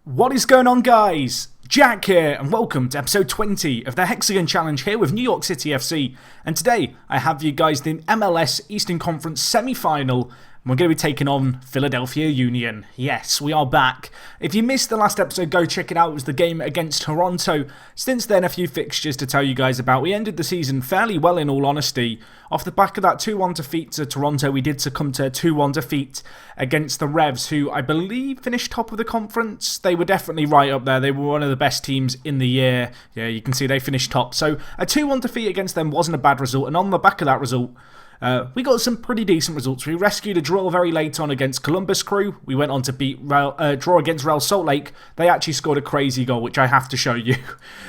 What is going on, guys? Jack here, and welcome to episode 20 of the HEXAGON Challenge here with New York City FC. And today, I have you guys the MLS Eastern Conference semi-final. We're going to be taking on Philadelphia Union. Yes, we are back. If you missed the last episode, go check it out. It was the game against Toronto. Since then, a few fixtures to tell you guys about. We ended the season fairly well, in all honesty. Off the back of that 2-1 defeat to Toronto, we did succumb to a 2-1 defeat against the Revs, who I believe finished top of the conference. They were definitely right up there. They were one of the best teams in the year. Yeah, you can see they finished top. So a 2-1 defeat against them wasn't a bad result. And on the back of that result, we got some pretty decent results. We rescued a draw very late on against Columbus Crew. We went on to draw against Real Salt Lake. They actually scored a crazy goal, which I have to show you.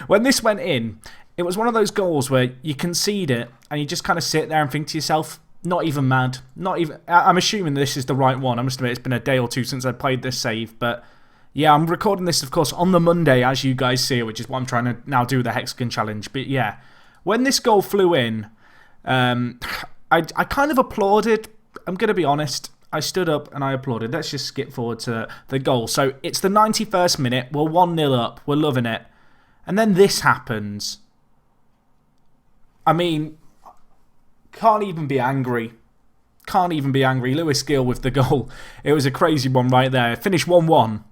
When this went in, it was one of those goals where you concede it and you just kind of sit there and think to yourself, not even mad. Not even. I'm assuming this is the right one. I must admit, it's been a day or two since I played this save, but yeah, I'm recording this, of course, on the Monday, as you guys see, which is what I'm trying to now do with the HEXAGON Challenge. But yeah, when this goal flew in, I kind of applauded. I'm going to be honest. I stood up and I applauded. Let's just skip forward to the goal. So it's the 91st minute. We're 1-0 up. We're loving it. And then this happens. I mean, can't even be angry. Can't even be angry. Lewis Gill with the goal. It was a crazy one right there. Finished 1-1.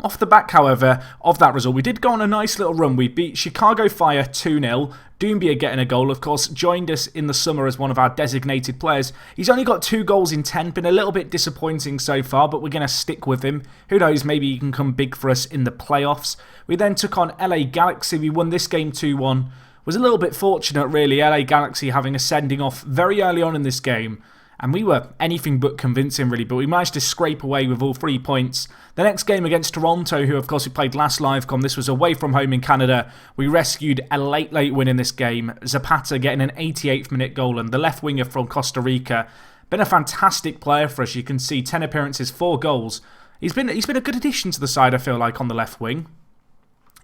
Off the back, however, of that result, we did go on a nice little run. We beat Chicago Fire 2-0. Doumbia getting a goal, of course, joined us in the summer as one of our designated players. He's only got 2 goals in 10, been a little bit disappointing so far, but we're going to stick with him. Who knows, maybe he can come big for us in the playoffs. We then took on LA Galaxy. We won this game 2-1. Was a little bit fortunate, really, LA Galaxy having a sending off very early on in this game. And we were anything but convincing, really, but we managed to scrape away with all 3 points. The next game against Toronto, who, of course, we played last LiveCon, this was away from home in Canada. We rescued a late win in this game. Zapata getting an 88th minute goal, and the left winger from Costa Rica. Been a fantastic player for us. You can see 10 appearances, 4 goals. He's been a good addition to the side, I feel like, on the left wing.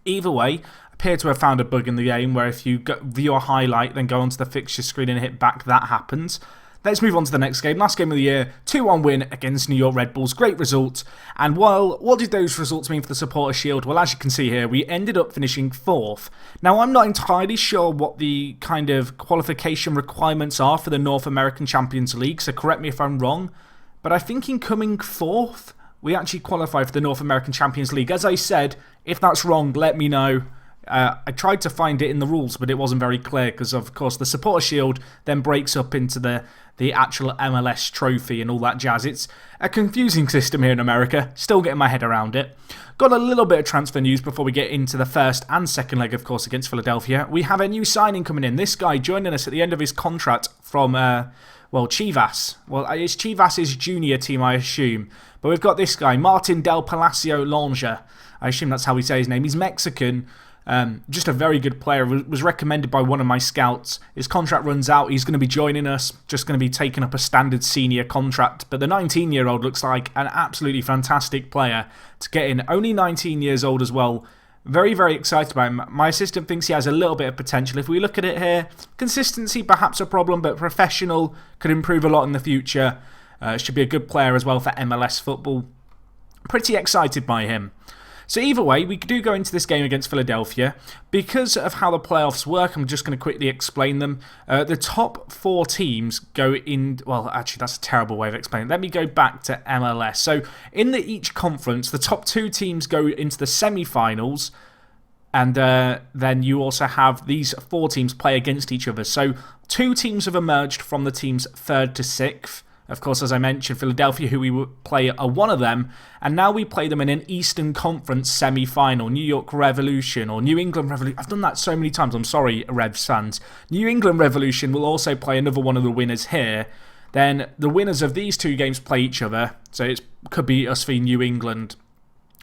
Either way, appear to have found a bug in the game where if you view a highlight, then go onto the fixture screen and hit back, that happens. Let's move on to the next game. Last game of the year, 2-1 win against New York Red Bulls. Great result. And well, what did those results mean for the Supporter Shield? Well, as you can see here, we ended up finishing 4th. Now, I'm not entirely sure what the kind of qualification requirements are for the North American Champions League, so correct me if I'm wrong. But I think in coming 4th, we actually qualify for the North American Champions League. As I said, if that's wrong, let me know. I tried to find it in the rules, but it wasn't very clear because, of course, the Supporter Shield then breaks up into the actual MLS trophy and all that jazz. It's a confusing system here in America. Still getting my head around it. Got a little bit of transfer news before we get into the first and second leg, of course, against Philadelphia. We have a new signing coming in. This guy joining us at the end of his contract from, Chivas. Well, it's Chivas' junior team, I assume. But we've got this guy, Martin Del Palacio Longe. I assume that's how we say his name. He's Mexican. Just a very good player. Was recommended by one of my scouts. His contract runs out. He's going to be joining us. Just going to be taking up a standard senior contract. But the 19-year-old looks like an absolutely fantastic player to get in. Only 19 years old as well. Very, very excited about him. My assistant thinks he has a little bit of potential. If we look at it here, consistency perhaps a problem, but professional, could improve a lot in the future. Should be a good player as well for MLS football. Pretty excited by him. So either way, we do go into this game against Philadelphia. Because of how the playoffs work, I'm just going to quickly explain them. The top 4 teams go in... Well, actually, that's a terrible way of explaining it. Let me go back to MLS. So in each conference, the top 2 teams go into the semi-finals. And then you also have these 4 teams play against each other. So 2 teams have emerged from the teams 3rd to 6th. Of course, as I mentioned, Philadelphia, who we would play, are one of them. And now we play them in an Eastern Conference semi-final. New York Revolution or New England Revolution. I've done that so many times. I'm sorry, Revs fans. New England Revolution will also play another one of the winners here. Then the winners of these 2 games play each other. So it could be us v New England.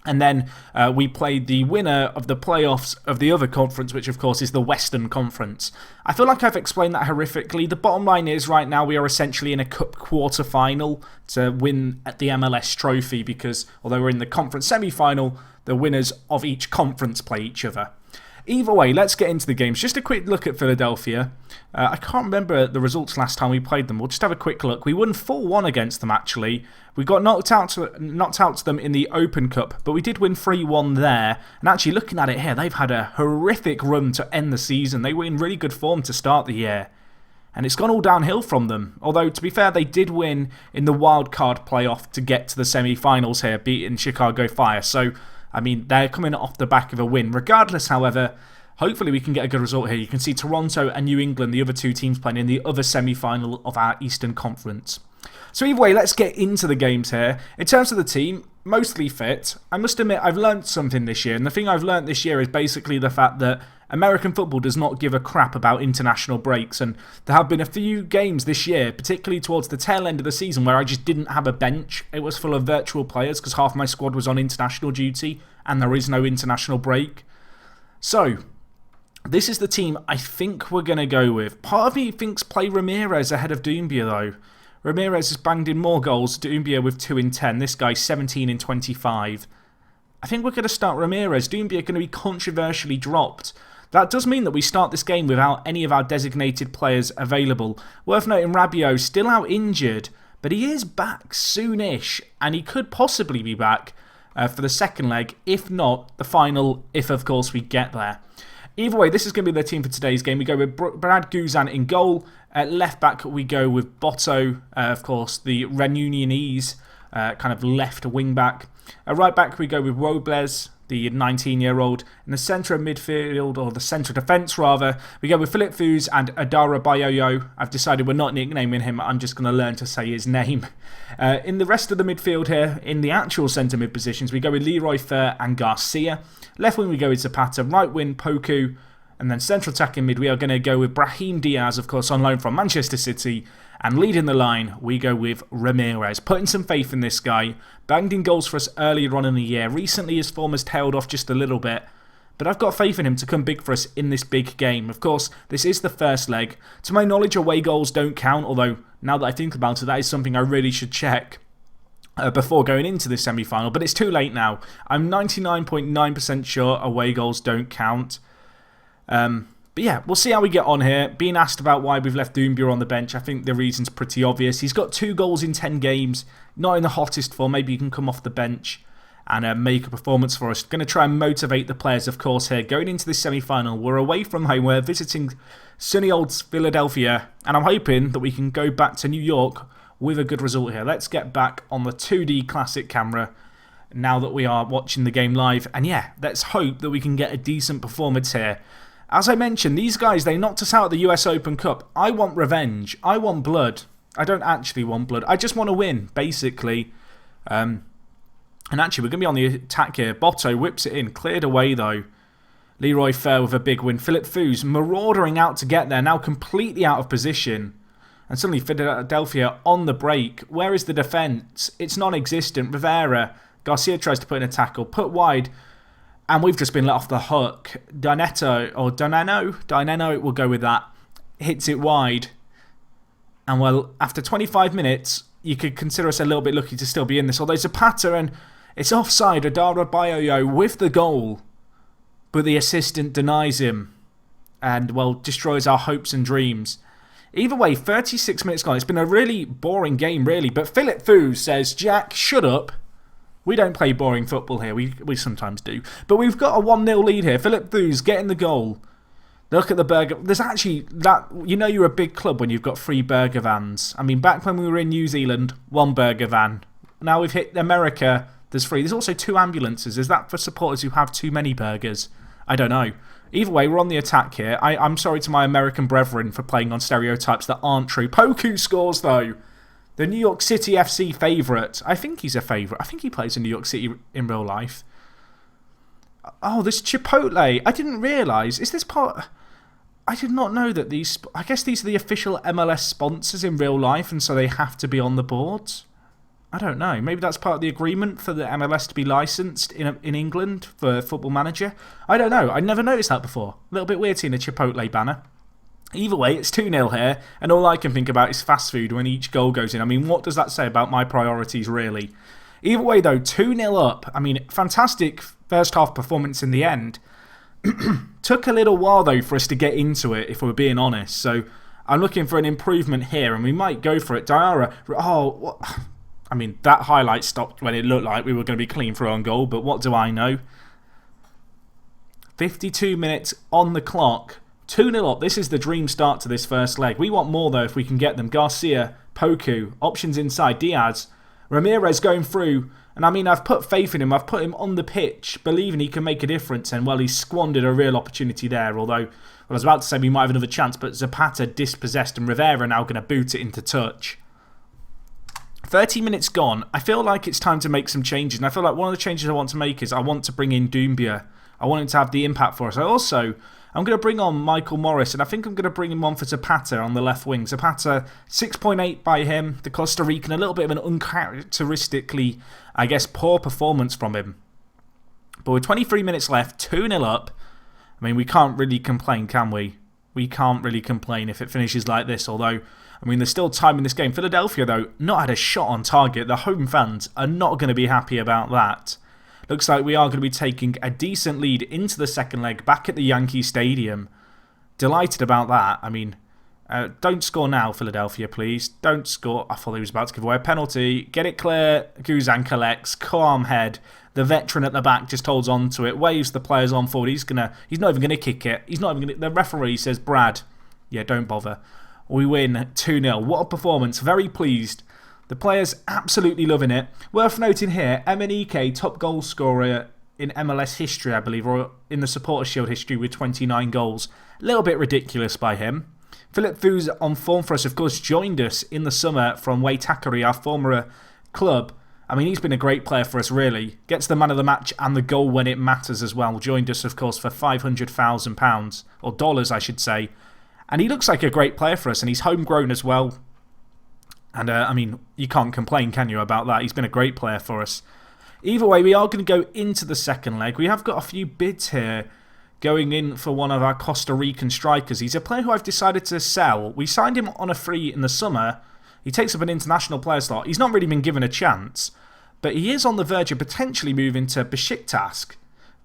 And then we played the winner of the playoffs of the other conference, which of course is the Western Conference. I feel like I've explained that horrifically. The bottom line is right now we are essentially in a cup quarter-final to win at the MLS trophy because although we're in the conference semi-final, the winners of each conference play each other. Either way, let's get into the games. Just a quick look at Philadelphia. I can't remember the results last time we played them. We'll just have a quick look. We won 4-1 against them, actually. We got knocked out to them in the Open Cup, but we did win 3-1 there. And actually, looking at it here, they've had a horrific run to end the season. They were in really good form to start the year. And it's gone all downhill from them. Although, to be fair, they did win in the wild card playoff to get to the semi-finals here, beating Chicago Fire. So, I mean, they're coming off the back of a win. Regardless, however, hopefully we can get a good result here. You can see Toronto and New England, the other two teams playing in the other semi-final of our Eastern Conference. So either way, let's get into the games here. In terms of the team, mostly fit. I must admit, I've learnt something this year. And the thing I've learnt this year is basically the fact that American football does not give a crap about international breaks. And there have been a few games this year, particularly towards the tail end of the season, where I just didn't have a bench. It was full of virtual players because half my squad was on international duty and there is no international break. So, this is the team I think we're going to go with. Part of me thinks play Ramirez ahead of Doumbia though. Ramirez has banged in more goals. Doumbia with 2 in 10. This guy's 17 in 25. I think we're going to start Ramirez. Doumbia going to be controversially dropped. That does mean that we start this game without any of our designated players available. Worth noting, Rabiot still out injured, but he is back soonish, and he could possibly be back for the second leg, if not the final, if of course we get there. Either way, this is going to be the team for today's game. We go with Brad Guzan in goal. At left back, we go with Botto, of course, the Reunionese kind of left wing back. At right back, we go with Robles, the 19-year-old. In the centre of midfield, or the centre of defence rather, we go with Philip Fouz and Adara Bayoyo. I've decided we're not nicknaming him, I'm just going to learn to say his name. In the rest of the midfield here, in the actual centre mid positions, we go with Leroy Fer and Garcia. Left wing we go with Zapata, right wing Poku, and then central attacking mid we are going to go with Brahim Diaz, of course on loan from Manchester City. And leading the line, we go with Ramirez. Putting some faith in this guy. Banged in goals for us earlier on in the year. Recently his form has tailed off just a little bit. But I've got faith in him to come big for us in this big game. Of course, this is the first leg. To my knowledge, away goals don't count. Although, now that I think about it, that is something I really should check before going into this semi-final. But it's too late now. I'm 99.9% sure away goals don't count. But yeah, we'll see how we get on here. Being asked about why we've left Doumbia on the bench, I think the reason's pretty obvious. He's got 2 goals in 10 games. Not in the hottest form. Maybe he can come off the bench and make a performance for us. Going to try and motivate the players, of course, here. Going into this semi-final, we're away from home. We're visiting sunny old Philadelphia. And I'm hoping that we can go back to New York with a good result here. Let's get back on the 2D classic camera now that we are watching the game live. And yeah, let's hope that we can get a decent performance here. As I mentioned, these guys, they knocked us out of the US Open Cup. I want revenge. I want blood. I don't actually want blood. I just want to win, basically. And actually, we're going to be on the attack here. Botto whips it in. Cleared away, though. Leroy Fer with a big win. Philip Fouz marauding out to get there. Now completely out of position. And suddenly Philadelphia on the break. Where is the defence? It's non-existent. Rivera. Garcia tries to put in a tackle. Put wide. And we've just been let off the hook. Dineno, we'll go with that. Hits it wide. And well, after 25 minutes, you could consider us a little bit lucky to still be in this. Although Zapata, and it's offside. Adara Bayoyo with the goal. But the assistant denies him. And, well, destroys our hopes and dreams. Either way, 36 minutes gone. It's been a really boring game, really. But Philip Fouz says, Jack, shut up. We don't play boring football here. We sometimes do. But we've got a 1-0 lead here. Philip Fouz getting the goal. Look at the burger. There's actually that. You know you're a big club when you've got 3 burger vans. I mean, back when we were in New Zealand, 1 burger van. Now we've hit America, there's 3. There's also 2 ambulances. Is that for supporters who have too many burgers? I don't know. Either way, we're on the attack here. I'm sorry to my American brethren for playing on stereotypes that aren't true. Poku scores, though. The New York City FC favourite. I think he's a favourite. I think he plays in New York City in real life. Oh, this Chipotle. I didn't realise. Is this part... I did not know that these... I guess these are the official MLS sponsors in real life, and so they have to be on the boards. I don't know. Maybe that's part of the agreement for the MLS to be licensed in England for Football Manager. I don't know. I never noticed that before. A little bit weird seeing a Chipotle banner. Either way, it's 2-0 here, and all I can think about is fast food when each goal goes in. I mean, what does that say about my priorities, really? Either way, though, 2-0 up. I mean, fantastic first half performance in the end. Took a little while though for us to get into it, if we're being honest. So I'm looking for an improvement here, and we might go for it. Diarra, what? I mean, that highlight stopped when it looked like we were going to be clean for on goal, but what do I know? 52 minutes on the clock. 2-0 up. This is the dream start to this first leg. We want more though if we can get them. Garcia, Poku, options inside, Diaz, Ramirez going through. And I mean, I've put faith in him. I've put him on the pitch, believing he can make a difference. And well, he squandered a real opportunity there. Although, I was about to say we might have another chance, but Zapata dispossessed and Rivera now going to boot it into touch. 30 minutes gone. I feel like it's time to make some changes. And I feel like one of the changes I want to make is I want to bring in Doumbia. I want him to have the impact for us. I'm going to bring on Michael Morris, and I think I'm going to bring him on for Zapata on the left wing. Zapata, 6.8 by him. The Costa Rican, a little bit of an uncharacteristically, I guess, poor performance from him. But with 23 minutes left, 2-0 up. I mean, we can't really complain, can we? We can't really complain if it finishes like this, although, I mean, there's still time in this game. Philadelphia, though, not had a shot on target. The home fans are not going to be happy about that. Looks like we are going to be taking a decent lead into the second leg back at the Yankee Stadium. Delighted about that. I mean, don't score now, Philadelphia, please. Don't score. I thought he was about to give away a penalty. Get it clear. Guzan collects. Calm head. The veteran at the back just holds on to it. Waves the players on forward. He's not even going to kick it. He's not even going to. The referee says, Brad, yeah, don't bother. We win 2-0. What a performance. Very pleased. The players absolutely loving it. Worth noting here, MNEK, top goal scorer in MLS history, I believe, or in the Supporters Shield history with 29 goals. A little bit ridiculous by him. Philip Fu's on form for us, of course, joined us in the summer from Waitakere, our former club. I mean, he's been a great player for us, really. Gets the man of the match and the goal when it matters as well. Joined us, of course, for £500,000, or dollars, I should say. And he looks like a great player for us, and he's homegrown as well. And, I mean, you can't complain, can you, about that? He's been a great player for us. Either way, we are going to go into the second leg. We have got a few bids here going in for one of our Costa Rican strikers. He's a player who I've decided to sell. We signed him on a free in the summer. He takes up an international player slot. He's not really been given a chance, but he is on the verge of potentially moving to Besiktas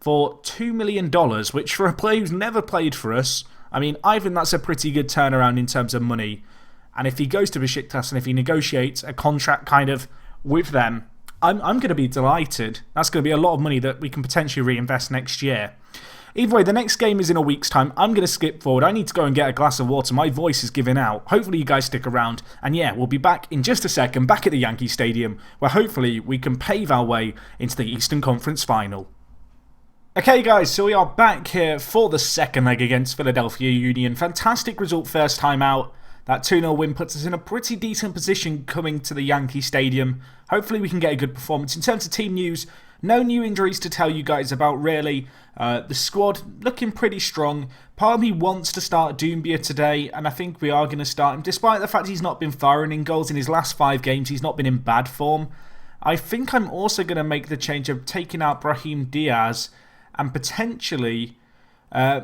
for $2 million, which for a player who's never played for us, I mean, I think that's a pretty good turnaround in terms of money. And if he goes to Besiktas and if he negotiates a contract kind of with them, I'm going to be delighted. That's going to be a lot of money that we can potentially reinvest next year. Either way, the next game is in a week's time. I'm going to skip forward. I need to go and get a glass of water. My voice is giving out. Hopefully you guys stick around. And yeah, we'll be back in just a second, back at the Yankee Stadium, where hopefully we can pave our way into the Eastern Conference Final. Okay guys, so we are back here for the second leg against Philadelphia Union. Fantastic result first time out. That 2-0 win puts us in a pretty decent position coming to the Yankee Stadium. Hopefully we can get a good performance. In terms of team news, no new injuries to tell you guys about really. The squad looking pretty strong. Part of me wants to start Doumbia today, and I think we are going to start him. Despite the fact he's not been firing in goals in his last 5 games, he's not been in bad form. I think I'm also going to make the change of taking out Brahim Diaz and potentially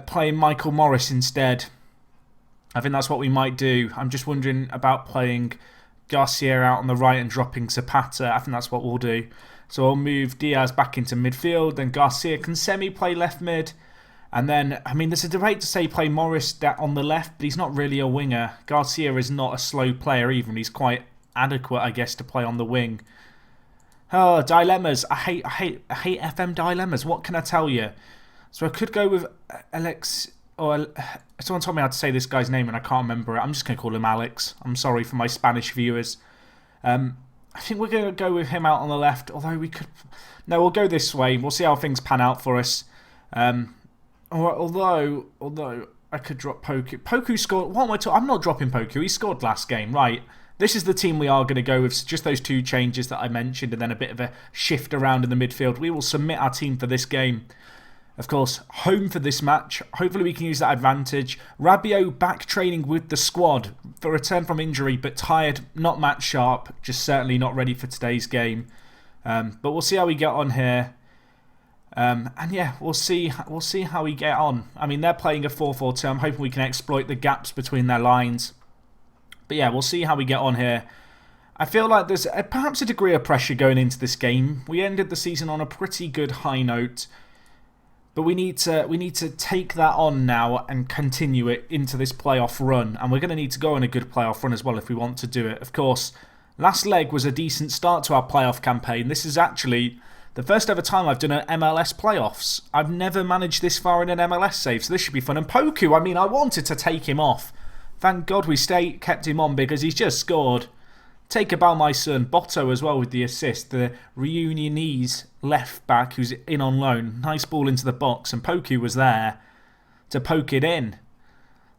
playing Michael Morris instead. I think that's what we might do. I'm just wondering about playing Garcia out on the right and dropping Zapata. I think that's what we'll do. So I'll move Diaz back into midfield. Then Garcia can semi-play left mid. And then, I mean, there's a debate to say play Morris on the left, but he's not really a winger. Garcia is not a slow player even. He's quite adequate, I guess, to play on the wing. Oh, dilemmas. I hate FM dilemmas. What can I tell you? So I could go with Alex... Or someone told me how to say this guy's name and I can't remember it. I'm just going to call him Alex. I'm sorry for my Spanish viewers. I think we're going to go with him out on the left. Although we could... No, we'll go this way. We'll see how things pan out for us. Although I could drop Poku. Poku scored... What am I talking... I'm not dropping Poku. He scored last game. Right. This is the team we are going to go with. Just those 2 changes that I mentioned and then a bit of a shift around in the midfield. We will submit our team for this game. Of course, home for this match. Hopefully we can use that advantage. Rabiot back training with the squad for return from injury, but tired, not match sharp, just certainly not ready for today's game. But we'll see how we get on here. And yeah, we'll see how we get on. I mean, they're playing a 4-4-2. I'm hoping we can exploit the gaps between their lines. But yeah, we'll see how we get on here. I feel like there's perhaps a degree of pressure going into this game. We ended the season on a pretty good high note. But we need to take that on now and continue it into this playoff run. And we're going to need to go on a good playoff run as well if we want to do it. Of course, last leg was a decent start to our playoff campaign. This is actually the first ever time I've done an MLS playoffs. I've never managed this far in an MLS save, so this should be fun. And Poku, I mean, I wanted to take him off. Thank God we kept him on because he's just scored. Take about my son. Botto as well with the assist. The Reunionese left back who's in on loan. Nice ball into the box and Poku was there to poke it in.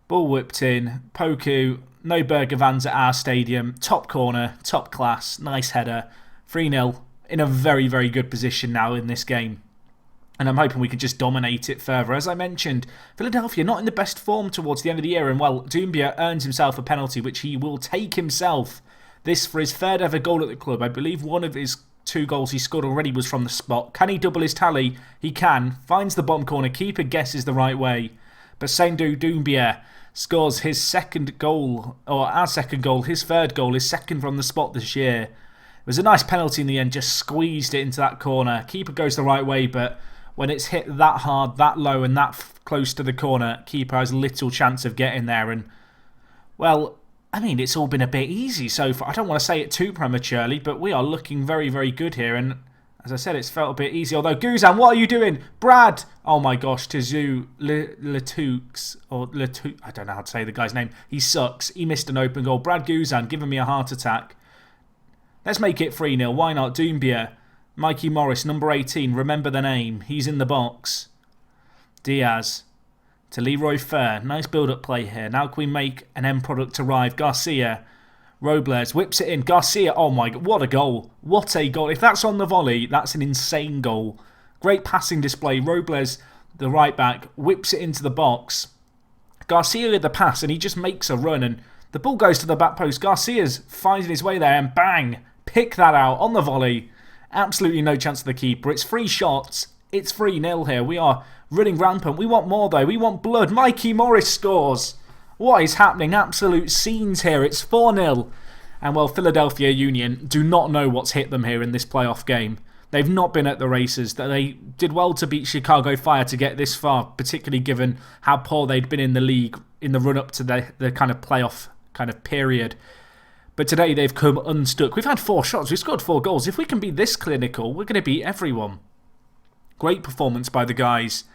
Ball whipped in. Poku, no burger vans at our stadium. Top corner, top class, nice header. 3-0 in a very, very good position now in this game. And I'm hoping we can just dominate it further. As I mentioned, Philadelphia not in the best form towards the end of the year. And well, Doumbia earns himself a penalty which he will take himself. This for his third ever goal at the club. I believe one of his 2 goals he scored already was from the spot. Can he double his tally? He can. Finds the bottom corner. Keeper guesses the right way. But Seydou Doumbia scores his second goal, or our second goal, his third goal, his second from the spot this year. It was a nice penalty in the end, just squeezed it into that corner. Keeper goes the right way, but when it's hit that hard, that low and that close to the corner, keeper has little chance of getting there. And, well, I mean, it's all been a bit easy so far. I don't want to say it too prematurely, but we are looking very, very good here. And as I said, it's felt a bit easy. Although, Guzan, what are you doing? Brad! Oh my gosh, Tizu Letux, or Letou, I don't know how to say the guy's name. He sucks. He missed an open goal. Brad Guzan giving me a heart attack. Let's make it 3-0. Why not? Doumbia. Mikey Morris, number 18. Remember the name. He's in the box. Diaz. To Leroy Fer. Nice build-up play here. Now can we make an end product arrive? Garcia. Robles whips it in. Garcia. Oh my God. What a goal. What a goal. If that's on the volley, that's an insane goal. Great passing display. Robles, the right back, whips it into the box. Garcia with the pass and he just makes a run and the ball goes to the back post. Garcia's finding his way there and bang. Pick that out on the volley. Absolutely no chance of the keeper. It's 3 shots. It's 3-0 here. We are running rampant. We want more though. We want blood. Mikey Morris scores. What is happening? Absolute scenes here. It's 4-0. And well, Philadelphia Union do not know what's hit them here in this playoff game. They've not been at the races. They did well to beat Chicago Fire to get this far, particularly given how poor they'd been in the league in the run-up to the kind of playoff kind of period. But today they've come unstuck. We've had 4 shots. We've scored 4 goals. If we can be this clinical, we're going to beat everyone. Great performance by the guys.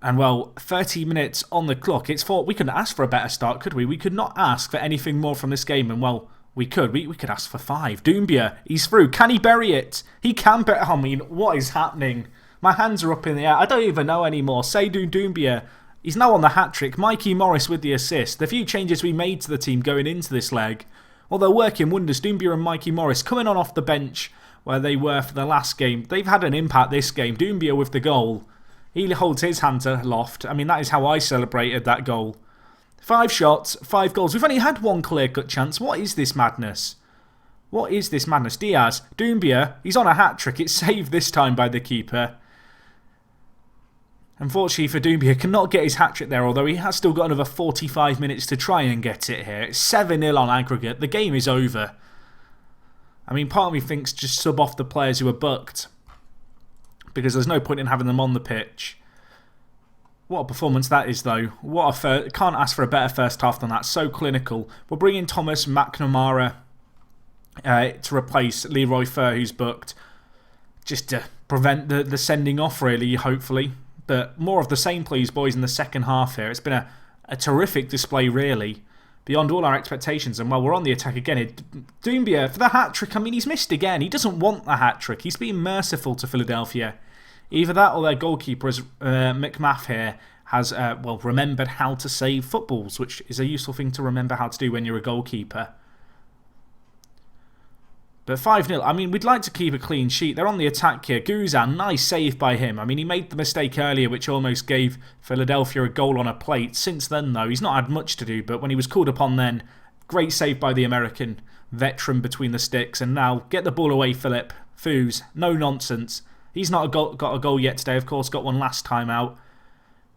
And well, 30 minutes on the clock. We couldn't ask for a better start, could we? We could not ask for anything more from this game. And well, we could. We could ask for 5. Doumbia, he's through. Can he bury it? He can bury it. I mean, what is happening? My hands are up in the air. I don't even know anymore. Seydou Doumbia, he's now on the hat-trick. Mikey Morris with the assist. The few changes we made to the team going into this leg, well, they're working wonders. Doumbia and Mikey Morris coming on off the bench where they were for the last game. They've had an impact this game. Doumbia with the goal. He holds his hand aloft. I mean, that is how I celebrated that goal. 5 shots, 5 goals. We've only had 1 clear-cut chance. What is this madness? What is this madness? Diaz, Doumbia, he's on a hat-trick. It's saved this time by the keeper. Unfortunately for Doumbia, cannot get his hat-trick there, although he has still got another 45 minutes to try and get it here. It's 7-0 on aggregate. The game is over. I mean, part of me thinks just sub off the players who are booked, because there's no point in having them on the pitch. What a performance that is, though. Can't ask for a better first half than that. So clinical. We'll bring in Thomas McNamara to replace Leroy Fer, who's booked, just to prevent the sending off, really, hopefully. But more of the same, please, boys, in the second half here. It's been a terrific display, really, beyond all our expectations. And, well, we're on the attack again. Doumbia, for the hat-trick, I mean, he's missed again. He doesn't want the hat-trick. He's being merciful to Philadelphia. Either that or their goalkeeper, as McMath here, has remembered how to save footballs, which is a useful thing to remember how to do when you're a goalkeeper. But 5-0, I mean, we'd like to keep a clean sheet. They're on the attack here. Guzan, nice save by him. I mean, he made the mistake earlier, which almost gave Philadelphia a goal on a plate. Since then, though, he's not had much to do. But when he was called upon then, great save by the American veteran between the sticks. And now, get the ball away, Philip. Foos, no nonsense. He's not got a goal yet today, of course. Got one last time out.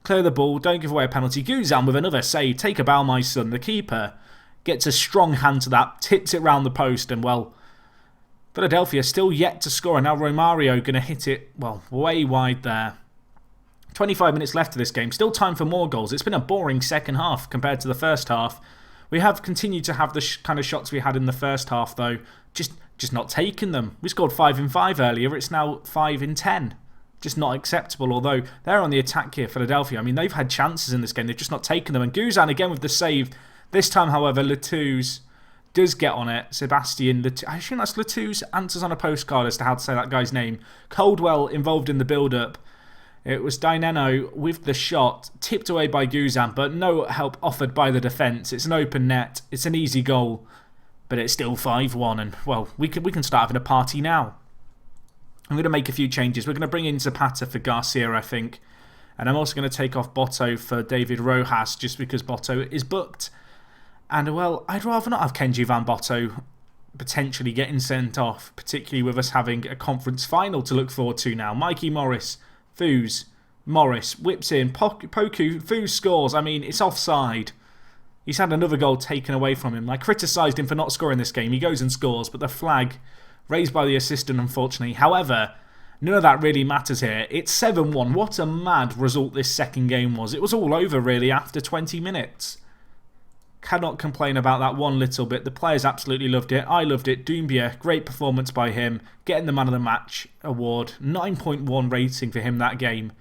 Clear the ball, don't give away a penalty. Guzan with another save. Take a bow, my son. The keeper gets a strong hand to that, tips it round the post, and, well, Philadelphia still yet to score, and now Romario going to hit it, well, way wide there. 25 minutes left of this game. Still time for more goals. It's been a boring second half compared to the first half. We have continued to have the kind of shots we had in the first half, though. Just not taking them. We scored 5 in 5 earlier. It's now 5 in 10. Just not acceptable, although they're on the attack here, Philadelphia. I mean, they've had chances in this game. They've just not taken them. And Guzan again with the save. This time, however, Latouze does get on it. Sebastian Latouze. I think that's Latouze. Answers on a postcard as to how to say that guy's name. Coldwell involved in the build-up. It was Dineno with the shot, tipped away by Guzan, but no help offered by the defence. It's an open net. It's an easy goal, but it's still 5-1. And, well, we can start having a party now. I'm going to make a few changes. We're going to bring in Zapata for Garcia, I think. And I'm also going to take off Boto for David Rojas, just because Boto is booked. And, well, I'd rather not have Kenji Van Boto potentially getting sent off, particularly with us having a conference final to look forward to now. Mikey Morris, Foos, Morris, whips in, Poku, Foos scores. I mean, it's offside. He's had another goal taken away from him. I criticised him for not scoring this game. He goes and scores, but the flag raised by the assistant, unfortunately. However, none of that really matters here. It's 7-1. What a mad result this second game was. It was all over, really, after 20 minutes. Cannot complain about that one little bit. The players absolutely loved it. I loved it. Doumbia, great performance by him. Getting the Man of the Match award. 9.1 rating for him that game.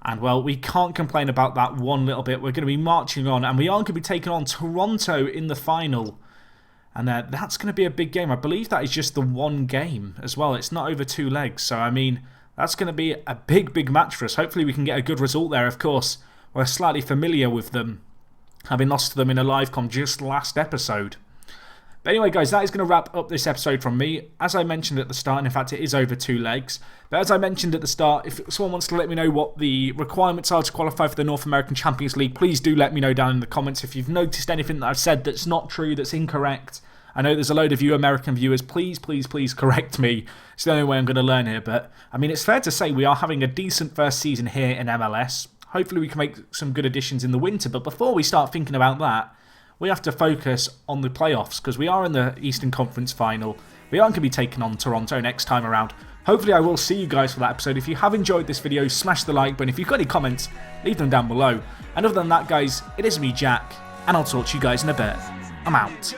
And, well, we can't complain about that one little bit. We're going to be marching on. And we are going to be taking on Toronto in the final. And that's going to be a big game. I believe that is just the one game as well. It's not over 2 legs. So, I mean, that's going to be a big, big match for us. Hopefully we can get a good result there. Of course, we're slightly familiar with them, having lost to them in a live com just last episode. But anyway, guys, that is going to wrap up this episode from me. As I mentioned at the start, and in fact it is over 2 legs, but as I mentioned at the start, if someone wants to let me know what the requirements are to qualify for the North American Champions League, please do let me know down in the comments. If you've noticed anything that I've said that's not true, that's incorrect, I know there's a load of you American viewers, please correct me. It's the only way I'm going to learn here. But, I mean, it's fair to say we are having a decent first season here in MLS. Hopefully we can make some good additions in the winter. But before we start thinking about that, we have to focus on the playoffs, because we are in the Eastern Conference final. We aren't going to be taking on Toronto next time around. Hopefully I will see you guys for that episode. If you have enjoyed this video, smash the like button. If you've got any comments, leave them down below. And other than that, guys, it is me, Jack, and I'll talk to you guys in a bit. I'm out.